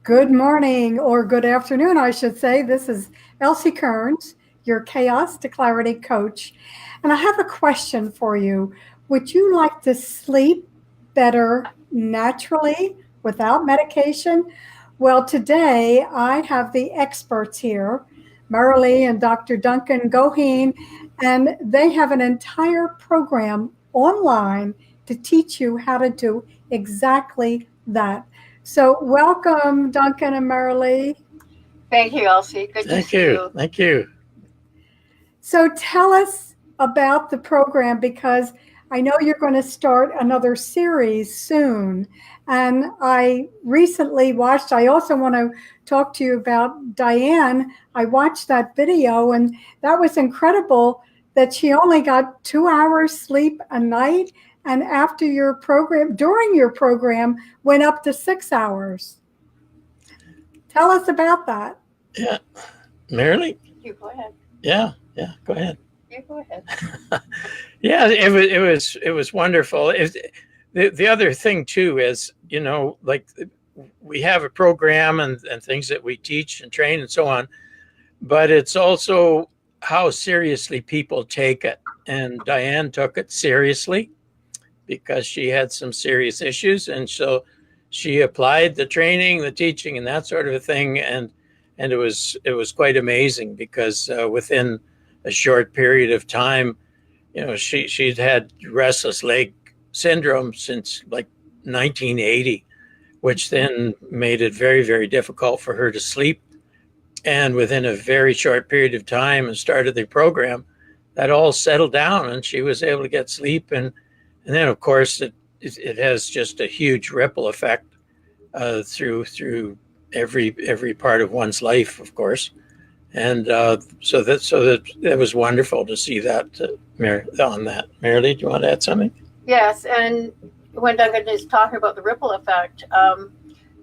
Good morning or good afternoon, I should say. This is Elsie Kearns, your Chaos to Clarity coach. And I have a question for you. Would you like to sleep better naturally without medication? Well, today I have the experts here, Marilee and Dr. Duncan Goheen, and they have an entire program online to teach you how to do exactly that. So welcome, Duncan and Marilee. Thank you, Elsie. Good to see you. Thank you. So tell us about the program because I know you're going to start another series soon. And I recently watched, I also want to talk to you about Diane. I watched that video and that was incredible that she only got 2 hours sleep a night. And after your program, during your program, went up to 6 hours. Tell us about that. Yeah. Marilee? You go ahead. Yeah, go ahead. You go ahead. Yeah, it was wonderful. The other thing too is, like we have a program and things that we teach and train and so on, but it's also how seriously people take it. And Diane took it seriously because she had some serious issues, and so she applied the training, the teaching, and that sort of a thing, and it was quite amazing because within a short period of time, she'd had restless leg syndrome since like 1980, which then made it very, very difficult for her to sleep. And within a very short period of time and started the program, that all settled down and she was able to get sleep. And then, of course, it has just a huge ripple effect through every part of one's life, of course. And so that was wonderful to see that on that. Marilee, do you want to add something? Yes, and when Duncan is talking about the ripple effect,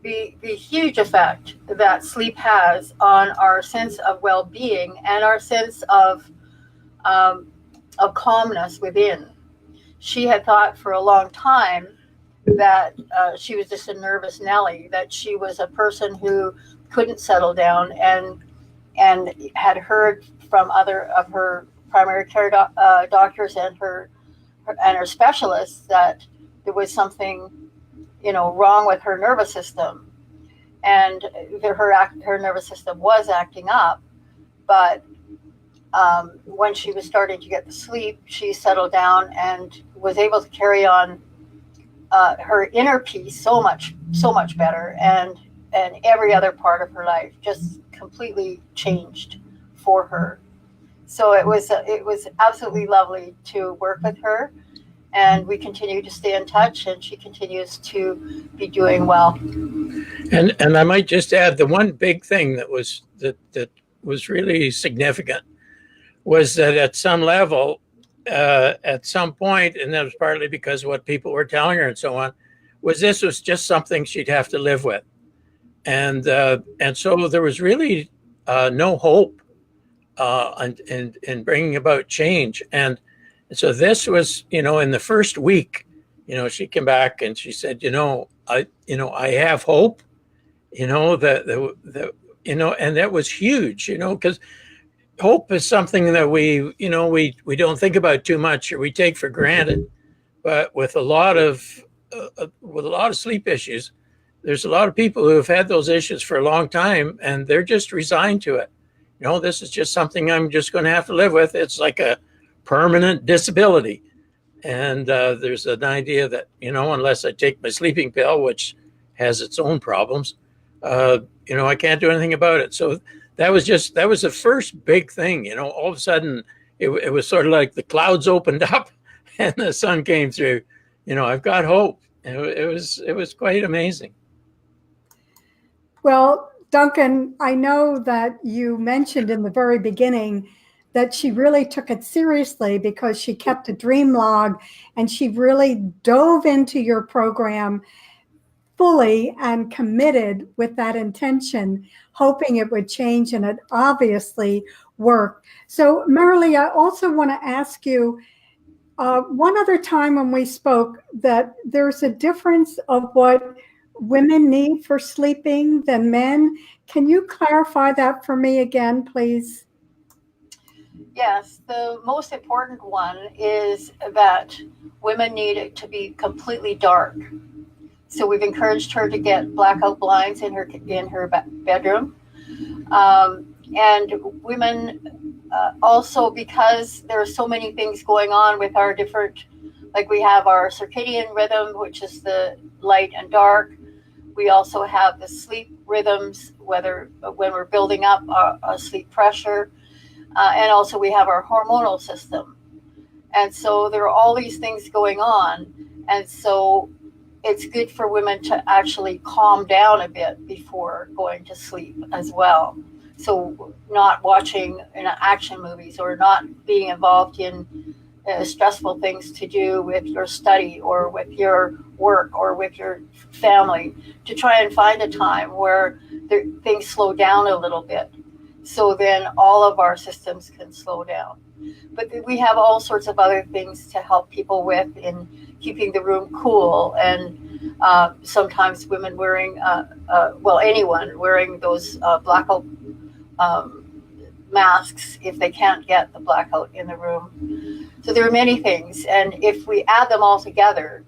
the huge effect that sleep has on our sense of well-being and our sense of calmness within. She had thought for a long time that she was just a nervous Nelly, that she was a person who couldn't settle down, and had heard from other of her primary care doctors and her specialists that there was something, wrong with her nervous system, and her nervous system was acting up. But when she was starting to get the sleep, she settled down and was able to carry on her inner peace so much better, and every other part of her life just completely changed for her. So it was absolutely lovely to work with her, and we continue to stay in touch, and she continues to be doing well. And I might just add, the one big thing that was really significant was that at some level, at some point, and that was partly because of what people were telling her and so on, was just something she'd have to live with. And so there was really no hope in bringing about change. And so this was, in the first week, she came back and she said, I have hope, and that was huge, because hope is something that we don't think about too much, or we take for granted. But with a lot of sleep issues, there's a lot of people who have had those issues for a long time, and they're just resigned to it. This is just something I'm just going to have to live with. It's like a permanent disability. And there's an idea that, unless I take my sleeping pill, which has its own problems, I can't do anything about it. So that was the first big thing. All of a sudden it was sort of like the clouds opened up and the sun came through. I've got hope. It was quite amazing. Well, Duncan, I know that you mentioned in the very beginning that she really took it seriously because she kept a dream log and she really dove into your program fully and committed with that intention, hoping it would change, and it obviously worked. So, Marilee, I also want to ask you, one other time when we spoke, that there's a difference of what women need for sleeping than men. Can you clarify that for me again, please? Yes, the most important one is that women need it to be completely dark. So we've encouraged her to get blackout blinds in her bedroom, and women also, because there are so many things going on with our different, like we have our circadian rhythm, which is the light and dark. We also have the sleep rhythms, whether when we're building up our sleep pressure, and also we have our hormonal system. And so there are all these things going on, and so it's good for women to actually calm down a bit before going to sleep as well. So not watching action movies or not being involved in stressful things to do with your study or with your work or with your family, to try and find a time where things slow down a little bit. So then all of our systems can slow down. But we have all sorts of other things to help people with in keeping the room cool, and sometimes women wearing, anyone wearing those blackout masks if they can't get the blackout in the room. So there are many things, and if we add them all together,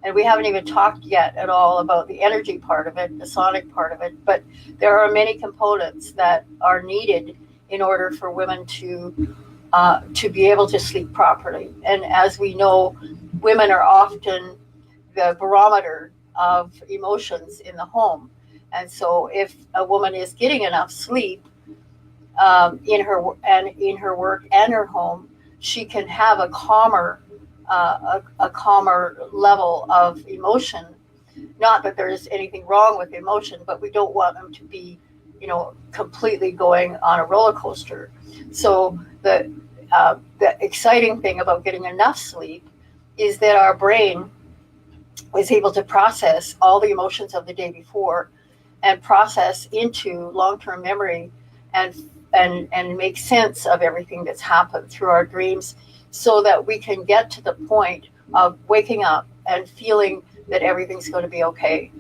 and we haven't even talked yet at all about the energy part of it, the sonic part of it, but there are many components that are needed in order for women to be able to sleep properly. And as we know, women are often the barometer of emotions in the home. And so if a woman is getting enough sleep in her work and her home, she can have a calmer level of emotion. Not that there's anything wrong with emotion, but we don't want them to be, completely going on a roller coaster. So the exciting thing about getting enough sleep is that our brain is able to process all the emotions of the day before and process into long-term memory and make sense of everything that's happened through our dreams, so that we can get to the point of waking up and feeling that everything's going to be okay.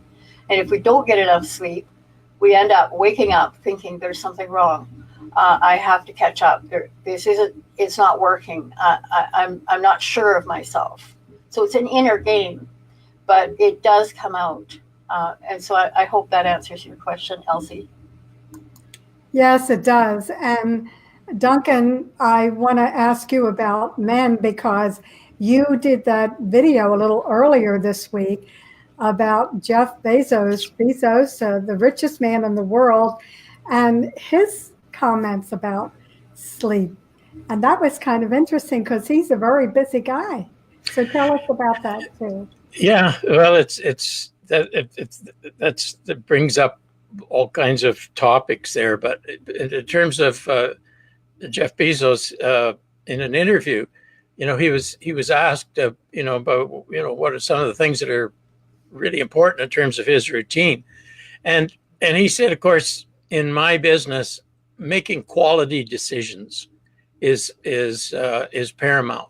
And if we don't get enough sleep, we end up waking up thinking there's something wrong. I have to catch up. It's not working. I'm not sure of myself. So it's an inner game, but it does come out. And so I hope that answers your question, Elsie. Yes, it does. And Duncan, I want to ask you about men, because you did that video a little earlier this week about Jeff Bezos, the richest man in the world, and his comments about sleep. And that was kind of interesting because he's a very busy guy. So tell us about that too. Yeah, well, that brings up all kinds of topics there. But in terms of Jeff Bezos, in an interview, he was asked, about what are some of the things that are really important in terms of his routine, and he said, of course, in my business, making quality decisions is paramount.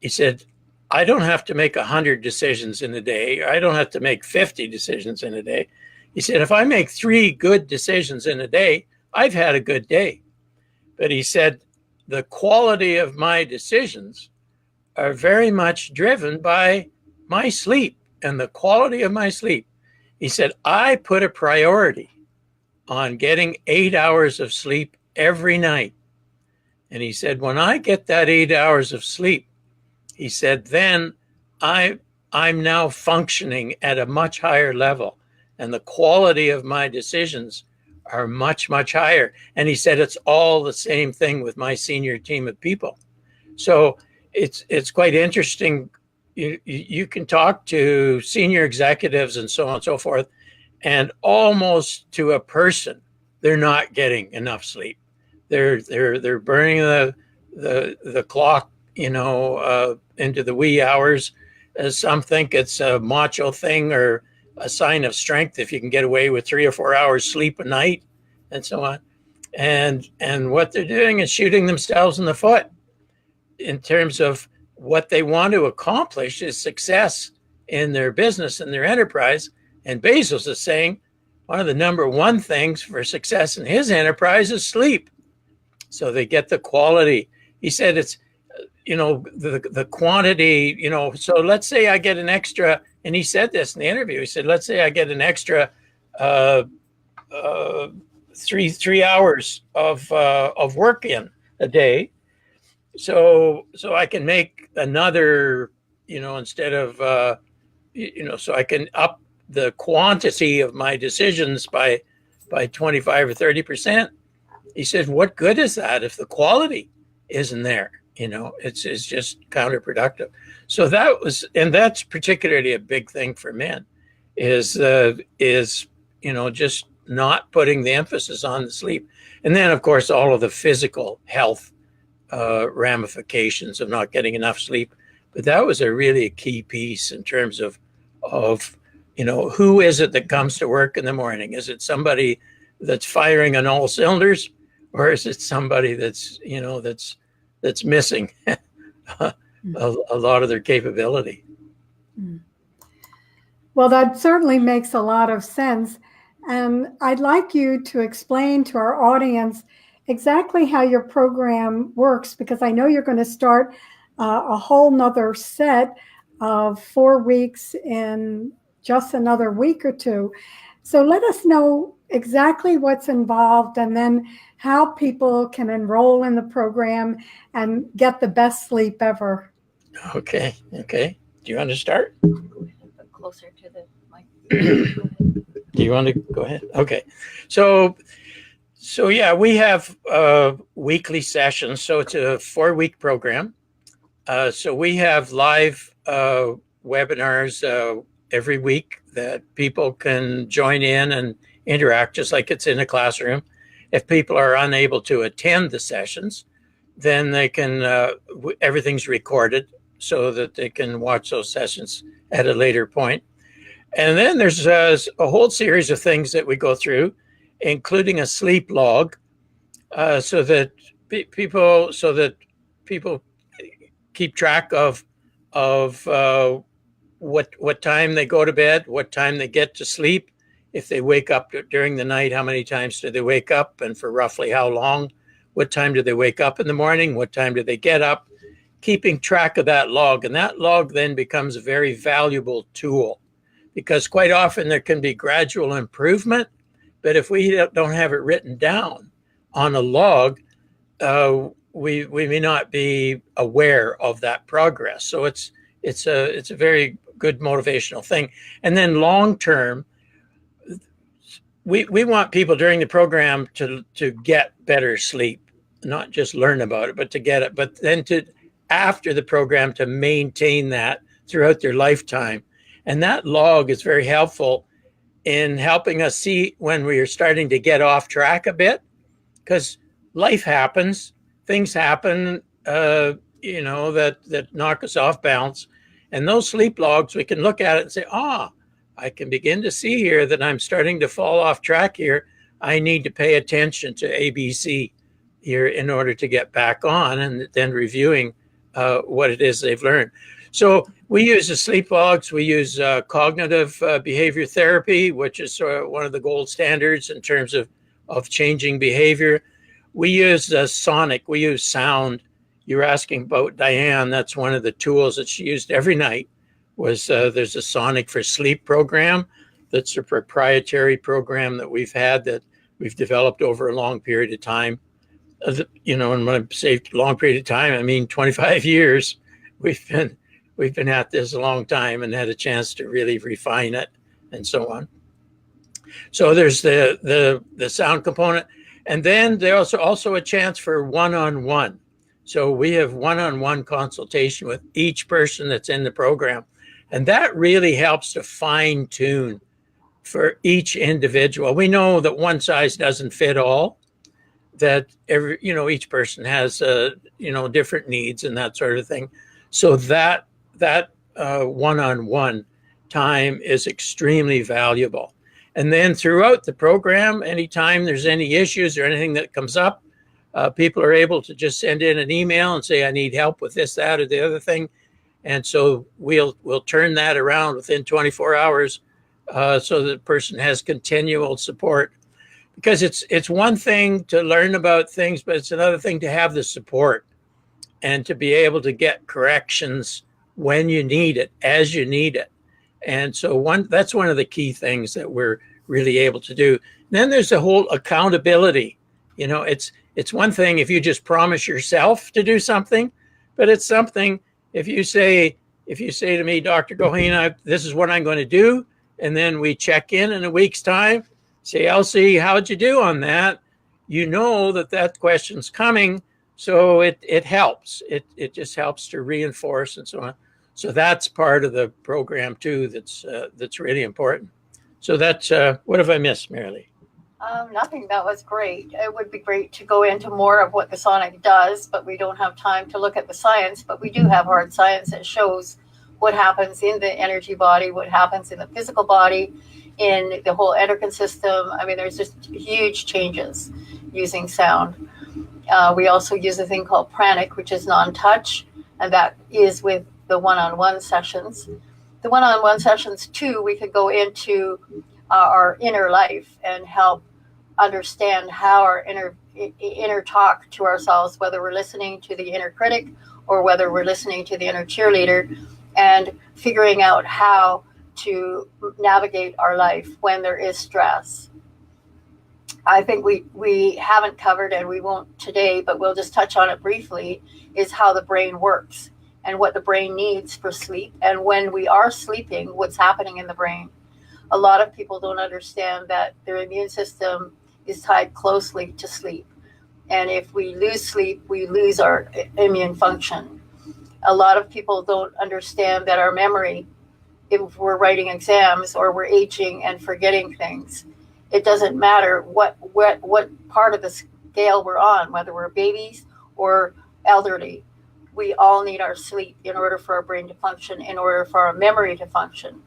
He said, I don't have to make 100 decisions in a day. I don't have to make 50 decisions in a day. He said, if I make 3 good decisions in a day, I've had a good day. But he said, the quality of my decisions are very much driven by my sleep and the quality of my sleep. He said, I put a priority on getting 8 hours of sleep every night. And he said, when I get that 8 hours of sleep, he said, then I'm now functioning at a much higher level, and the quality of my decisions are much, much higher. And he said, it's all the same thing with my senior team of people. So it's quite interesting. You can talk to senior executives and so on and so forth, and almost to a person, they're not getting enough sleep. They're burning the clock, into the wee hours. As some think it's a macho thing or a sign of strength if you can get away with 3 or 4 hours sleep a night, and so on. And what they're doing is shooting themselves in the foot in terms of what they want to accomplish is success in their business and their enterprise. And Bezos is saying one of the number one things for success in his enterprise is sleep. So they get the quality. He said it's, the quantity, so let's say I get an extra, and he said this in the interview. He said, let's say I get an extra 3 hours of work in a day. So I can make another, instead of, so I can up the quantity of my decisions by 25 or 30%. He said, what good is that if the quality isn't there? It's just counterproductive. So that's particularly a big thing for men is just not putting the emphasis on the sleep. And then of course, all of the physical health ramifications of not getting enough sleep. But that was a really key piece in terms of who is it that comes to work in the morning? Is it somebody that's firing on all cylinders, or is it somebody that's missing a lot of their capability? Well, that certainly makes a lot of sense. And I'd like you to explain to our audience exactly how your program works, because I know you're going to start a whole nother set of 4 weeks in just another week or two. So let us know exactly what's involved, and then how people can enroll in the program and get the best sleep ever. Okay. Do you want to start? Closer to the mic. Do you want to go ahead? Okay. So yeah, we have weekly sessions. So it's a 4-week program. So we have live webinars every week that people can join in and interact just like it's in a classroom. If people are unable to attend the sessions, then they can, everything's recorded so that they can watch those sessions at a later point. And then there's a whole series of things that we go through, including a sleep log, so that people keep track of what time they go to bed, what time they get to sleep. If they wake up during the night, how many times do they wake up, and for roughly how long? What time do they wake up in the morning? What time do they get up? Keeping track of that log. And that log then becomes a very valuable tool, because quite often there can be gradual improvement. But if we don't have it written down on a log, we may not be aware of that progress. So it's a very good motivational thing. And then long term, we want people during the program to get better sleep, not just learn about it, but to get it, but then after the program to maintain that throughout their lifetime. And that log is very helpful in helping us see when we are starting to get off track a bit, because life happens, things happen, that knock us off balance. And those sleep logs, we can look at it and say, I can begin to see here that I'm starting to fall off track here. I need to pay attention to ABC here in order to get back on, and then reviewing what it is they've learned. So we use the sleep logs. We use cognitive behavior therapy, which is sort of one of the gold standards in terms of changing behavior. We use sonic. We use sound. You're asking about Diane. That's one of the tools that she used every night. There's a Sonic for Sleep program. That's a proprietary program that we've developed over a long period of time. And when I say long period of time, I mean 25 years. We've been at this a long time and had a chance to really refine it and so on. So there's the sound component, and then there's also a chance for one-on-one. So we have one-on-one consultation with each person that's in the program. And that really helps to fine tune for each individual. We know that one size doesn't fit all, that each person has, different needs and that sort of thing. So that one-on-one time is extremely valuable. And then throughout the program, anytime there's any issues or anything that comes up, people are able to just send in an email and say, I need help with this, that, or the other thing. And so we'll turn that around within 24 hours so that the person has continual support. Because it's one thing to learn about things, but it's another thing to have the support and to be able to get corrections when you need it, as you need it. And so that's one of the key things that we're really able to do. And then there's the whole accountability. You know, it's one thing if you just promise yourself to do something, but it's something if you say to me, Dr. Goheen, this is what I'm going to do, and then we check in a week's time, say, Elsie, how'd you do on that? You know that question's coming, so it helps. It just helps to reinforce and so on. So that's part of the program too. That's really important. So that's what have I missed, Marilee? Nothing. That was great. It would be great to go into more of what the sonic does, but we don't have time to look at the science. But we do have hard science that shows what happens in the energy body, what happens in the physical body, in the whole endocrine system. I mean, there's just huge changes using sound. We also use a thing called pranic, which is non-touch, and that is with the one-on-one sessions. The one-on-one sessions too, we could go into our inner life and help understand how our inner talk to ourselves, whether we're listening to the inner critic or whether we're listening to the inner cheerleader, and figuring out how to navigate our life when there is stress. I think we haven't covered, and we won't today, but we'll just touch on it briefly, is how the brain works and what the brain needs for sleep. And when we are sleeping, what's happening in the brain. A lot of people don't understand that their immune system is tied closely to sleep. And if we lose sleep, we lose our immune function. A lot of people don't understand that our memory, if we're writing exams or we're aging and forgetting things, it doesn't matter what part of the scale we're on, whether we're babies or elderly. We all need our sleep in order for our brain to function, in order for our memory to function.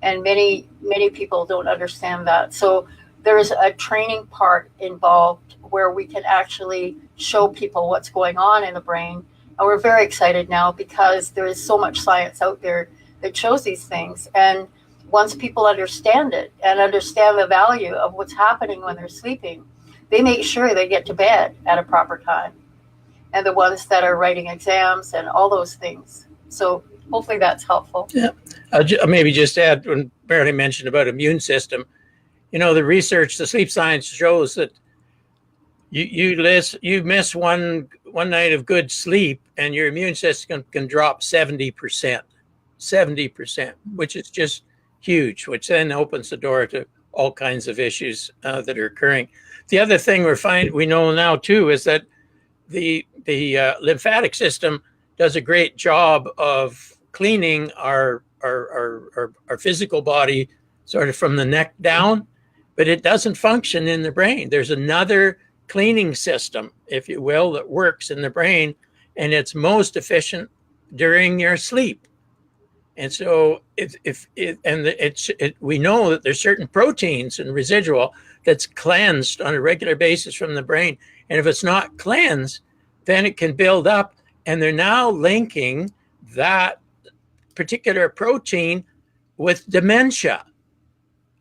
And many people don't understand that. So there's a training part involved where we can actually show people what's going on in the brain. And we're very excited now because there is so much science out there that shows these things. And once people understand it and understand the value of what's happening when they're sleeping, they make sure they get to bed at a proper time. And the ones that are writing exams and all those things. So hopefully that's helpful. Yeah. I'll maybe just add, when Marilee mentioned about immune system, you know, the research, the sleep science shows that you miss one night of good sleep and your immune system can drop 70%, which is just huge, which then opens the door to all kinds of issues that are occurring. The other thing we know now too is that the lymphatic system does a great job of cleaning our physical body sort of from the neck down, but it doesn't function in the brain. There's another cleaning system, if you will, that works in the brain, and it's most efficient during your sleep. And so we know that there's certain proteins and residual that's cleansed on a regular basis from the brain. And if it's not cleansed, then it can build up. And they're now linking that particular protein with dementia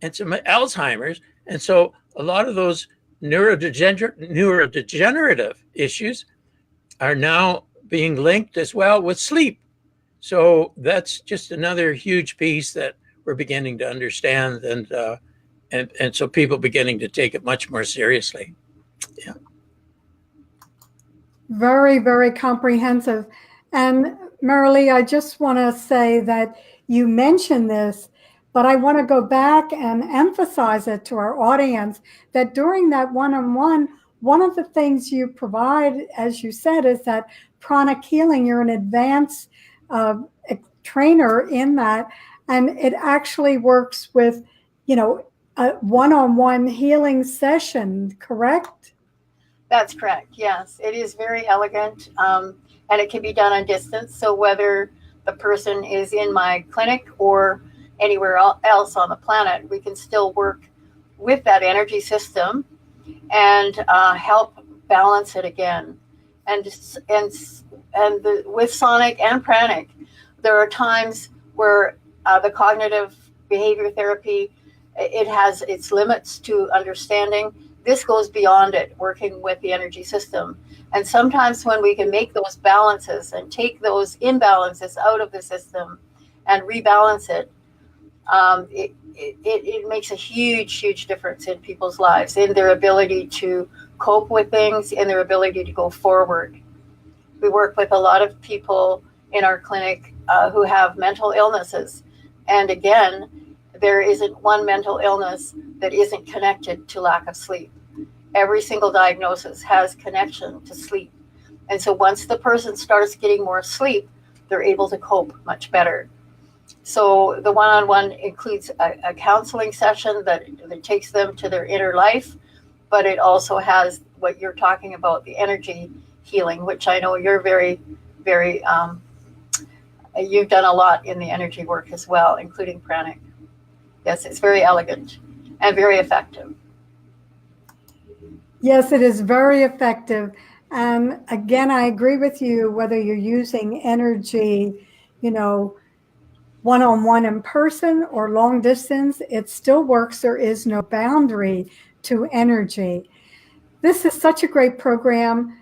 and some Alzheimer's. And so a lot of those neurodegenerative issues are now being linked as well with sleep. So that's just another huge piece that we're beginning to understand, and so people beginning to take it much more seriously. Yeah. Very, very comprehensive. And Marilee, I just want to say that you mentioned this, but I want to go back and emphasize it to our audience that during that one-on-one, one of the things you provide, as you said, is that pranic healing. You're an advanced trainer in that, and it actually works with, a one-on-one healing session, correct? That's correct. Yes, it is very elegant, and it can be done on distance. So whether the person is in my clinic or anywhere else on the planet, we can still work with that energy system and help balance it again. And with sonic and pranic, there are times where the cognitive behavior therapy, it has its limits to understanding. This goes beyond it, working with the energy system. And sometimes when we can make those balances and take those imbalances out of the system and rebalance it, it makes a huge difference in people's lives, in their ability to cope with things, in their ability to go forward. We work with a lot of people in our clinic who have mental illnesses. And again, there isn't one mental illness that isn't connected to lack of sleep. Every single diagnosis has connection to sleep. And so once the person starts getting more sleep, they're able to cope much better. So the one-on-one includes a counseling session that takes them to their inner life, but it also has what you're talking about, the energy healing, which I know you're very, you've done a lot in the energy work as well, including pranic. Yes, it's very elegant and very effective. Yes, it is very effective. And again, I agree with you, whether you're using energy, one-on-one in person or long distance, it still works. There is no boundary to energy. This is such a great program.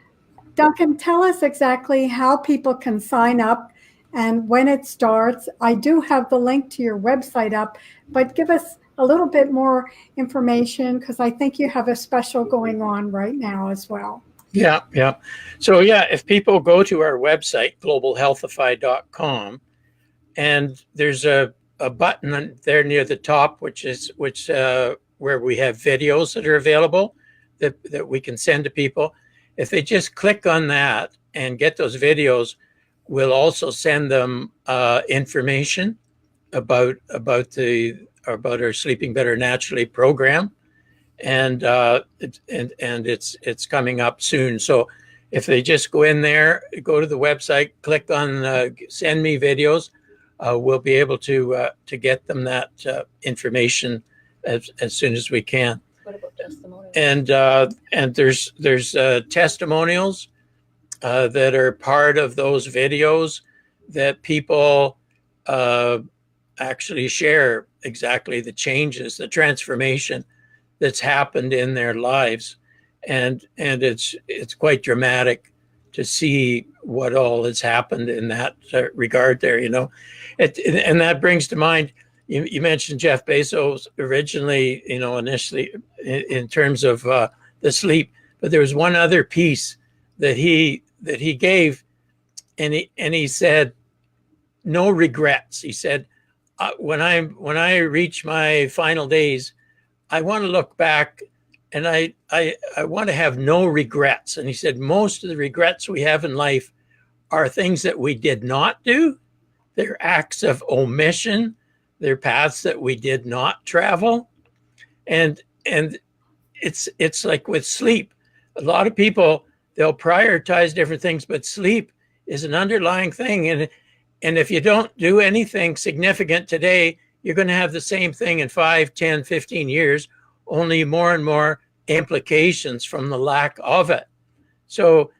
Duncan, tell us exactly how people can sign up and when it starts. I do have the link to your website up, but give us a little bit more information, because I think you have a special going on right now as well. Yeah. So if people go to our website, globalhealthify.com, and there's a button there near the top, which where we have videos that are available that we can send to people. If they just click on that and get those videos, we'll also send them information about our Sleeping Better Naturally program, and it's coming up soon. So if they just go in there, go to the website, click on send me videos, we'll be able to get them that information as soon as we can. What about testimonials? And there's testimonials that are part of those videos that people actually share exactly the changes, the transformation that's happened in their lives, and it's quite dramatic to see what all has happened in that regard there. And that brings to mind, you mentioned Jeff Bezos originally, initially in terms of the sleep, but there was one other piece that he gave, and he said, no regrets. He said, when I reach my final days, I want to look back and I want to have no regrets. And he said, most of the regrets we have in life are things that we did not do. They're acts of omission. They're paths that we did not travel. And it's like with sleep. A lot of people, they'll prioritize different things, but sleep is an underlying thing. And if you don't do anything significant today, you're going to have the same thing in 5, 10, 15 years, only more and more implications from the lack of it. So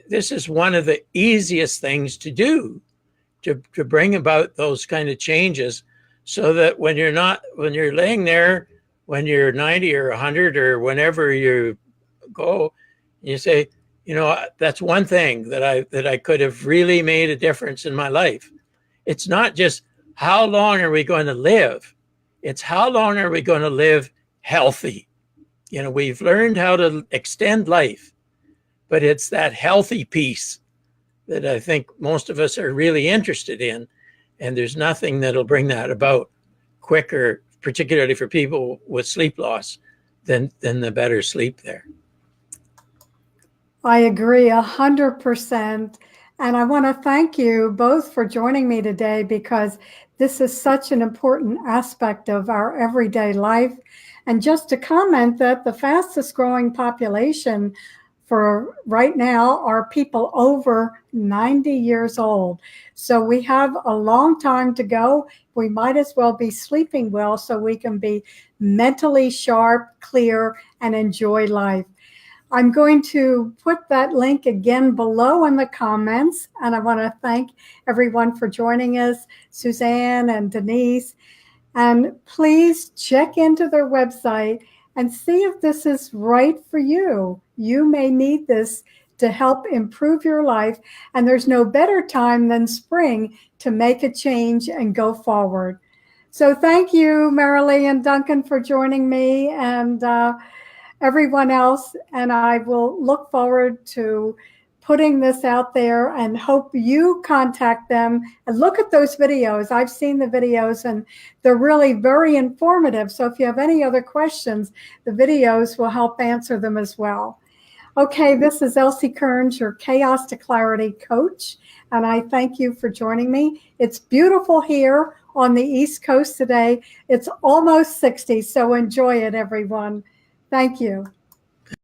this is one of the easiest things to do to bring about those kind of changes, so that when you're laying there, when you're 90 or 100 or whenever you go, you say, that's one thing that I could have really made a difference in my life. It's not just how long are we going to live? It's how long are we going to live healthy? We've learned how to extend life, but it's that healthy piece that I think most of us are really interested in. And there's nothing that'll bring that about quicker, particularly for people with sleep loss, than the better sleep there. I agree 100%. And I want to thank you both for joining me today, because this is such an important aspect of our everyday life. And just to comment that the fastest growing population for right now are people over 90 years old. So we have a long time to go. We might as well be sleeping well so we can be mentally sharp, clear, and enjoy life. I'm going to put that link again below in the comments. And I want to thank everyone for joining us, Suzanne and Denise. And please check into their website and see if this is right for you. You may need this to help improve your life. And there's no better time than spring to make a change and go forward. So thank you, Marilee and Duncan, for joining me, and everyone else. And I will look forward to putting this out there and hope you contact them and look at those videos. I've seen the videos and they're really very informative. So if you have any other questions, the videos will help answer them as well. Okay, this is Elsie Kearns, your Chaos to Clarity coach, and I thank you for joining me. It's beautiful here on the East Coast today. It's almost 60, so enjoy it, everyone. Thank you.